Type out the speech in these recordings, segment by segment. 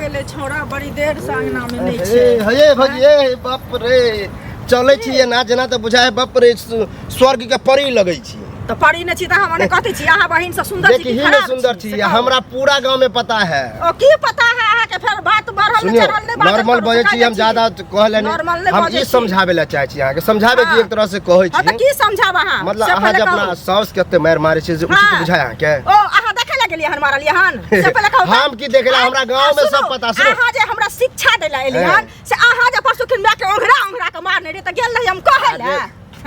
गेले छोड़ा बड़ी देर से अंगना में नहीं हे छे हे भजिए बाप रे चले छिए ना जना त बुझाए बाप रे स्वर्ग के परी लगै छी तो पड़ी न छी त हमने कहते छी अहाँ बहिन से सुंदर छी देखी में सुंदर छी हमरा पूरा गांव में पता है ओ की पता है अहाँ के फिर बात बढ़ल चढ़ल नहीं बात नॉर्मल बजे छी हम ज्यादा कहले नहीं हम ई समझावे ला चाहे छी अहाँ के समझावे की एक तरह से कहै छी हां त की समझाब अहाँ मतलब अहाँ जब अपना साउस के मार मारे छी उचित बुझाय अहाँ के ओ अहाँ देखे ला गेलिए हन मारल हन से पहले कहू हम की देखेला हमरा गांव में सब पता सुनो अहाँ जे हमरा शिक्षा देला एली हन से अहाँ जे परसु खिन के ओंघरा के मारने रे त गेल रही हम कहै ला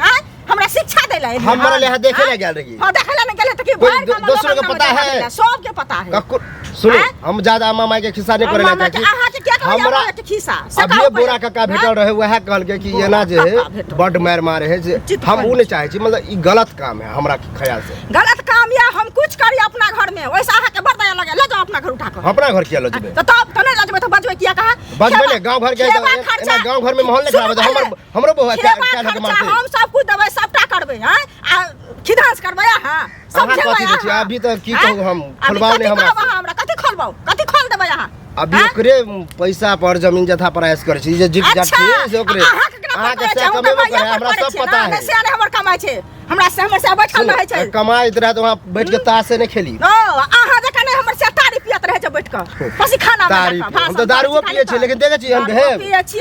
हां हमरा शिक्षा देला एली हमरा ले देखे ला गेल रही हां देखे ला नहीं गेले त की भाई दूसरे को पता है सब के पता है सुनो हम ज्यादा मामा के खिस्सा नहीं करे ला चाहे अहाँ के क्या हमरा खिस्सा अभी बोरा काका भेटल रहे वह कहल के कि ये ना जे बड मार मारे है जे हम उ नहीं चाहे छी मतलब ई गलत काम है हमरा ख्याल से गलत काम या हम कुछ करी अपना घर में वैसा अहाँ के बर्दाया लगे ले जाओ अपना घर उठा के अपना घर किया ल जेबे तो तब तो नहीं ले जेबे तो बजबे किया कहा बजबे ने गांव घर के ना गांव घर में माहौल नहीं खराब है हमरो बहु क्या लगे मारते हम सब कुछ देबे सबटा करबे हैं आ खिदास करबे हां समझे अभी तक की कहू हम खोलबाओ ने हमरा कथि खोलबाओ कथि खोल देबे यहां अभी ओकरे पैसा पर जमीन जथा प्राइस करे छी जे जिप जाट छी से ओकरे अहाँ के से कमेबो करे हमरा सब पता है से ने हमर कमाई छै हमरा से हमर से बैठल रहे छै कमाई इतना तो वहां बैठ के ताश से नहीं खेली ओ अहाँ जका ने हमर से तारी पियत रहे छै बैठ के पसी खाना में हम तो दारूओ पिए छी लेकिन देखे छी हम भेब पिए छी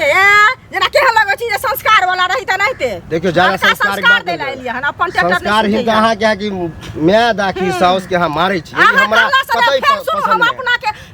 जना केहन लगै छी जे संस्कार वाला रही त नहीं ते देखियो ज्यादा संस्कार देला एलिए हन अपन ट्रैक्टर संस्कार ही कहां क्या कि मैं दाखी साउस के हम मारै छी हमरा पता ही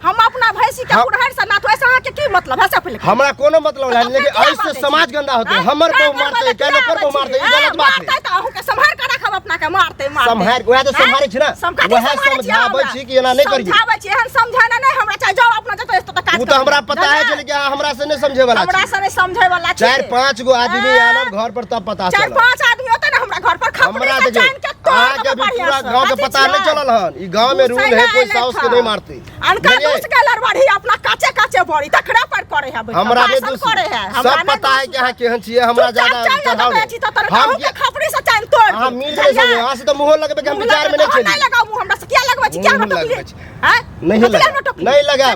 हम अपना भैंसी के उड़हर से ना तो ऐसा अहाँ के की मतलब है से पहले हमरा कोनो मतलब नहीं लेकिन ऐसे समाज गंदा होते हमर बहु मारते के लोग को मारते ई गलत बात है त अहू के संभाल के रखब अपना के मारते संभाल वह तो संभाले छी ना वह समझाबै छी कि एना नहीं करिए समझाबै छी एहन समझाना नहीं हमरा चाहे जाओ अपना जतो तो काज उ तो हमरा पता है जे कि हमरा से नहीं समझे वाला हमरा से नहीं समझे वाला छी 4-5 गो आदमी आनब घर पर तब पता चलल 4-5 आदमी होते ना हमरा घर पर हमरा जान के पूरा गांव के पता नहीं चलल हन ई गांव में रूल है कोई साउस के नहीं मारते अनका दूस के लड़बड़ी अपना काचे काचे बड़ी तखरा पर करे है हमरा ने दूस सब पता है कि हां केहन छिए हमरा ज्यादा चढ़ाव हम के खपड़ी से चाइन तोड़ हम मिल से यहां से तो मुंह लगबे के हम विचार में नहीं चली नहीं लगाओ मुंह हमरा से क्या लगबे छी क्या मतलब हैं नहीं लगा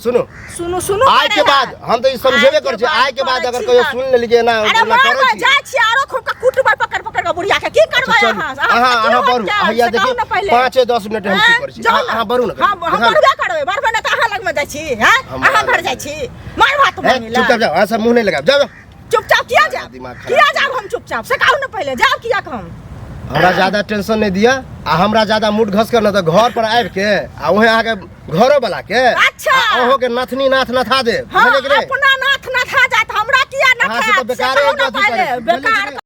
सुनो सुनो सुनो आज के बाद हम तो समझेबे कर छी आज के बाद अगर कोई सुन ले लीजिए ना ना करो छी जा छी आरो खूब का कुटबै पकड़ पकड़ के बुढ़िया के की करबै हां बरू भैया देखिए 5-10 मिनट हम की कर छी हां बरू ना हम बरुआ करबै बरबे न त अहाँ लग में जाय छी हैं अहाँ घर जाय छी मार भात बनिला चुपचाप जाओ ऐसा मुंह नहीं लगाओ जाओ चुपचाप किया जाओ हम चुपचाप से कहू न पहले जाओ किया हम हमरा ज्यादा टेंशन नहीं दिया आ हमरा ज्यादा मूड घस कर न त घर पर आब के आ वहे आके घरो वाला के अच्छा ओहो के नथनी नाथ नथा दे अपना नाथ नथा जात हमरा किया नथा हां से तो बेकार है बेकार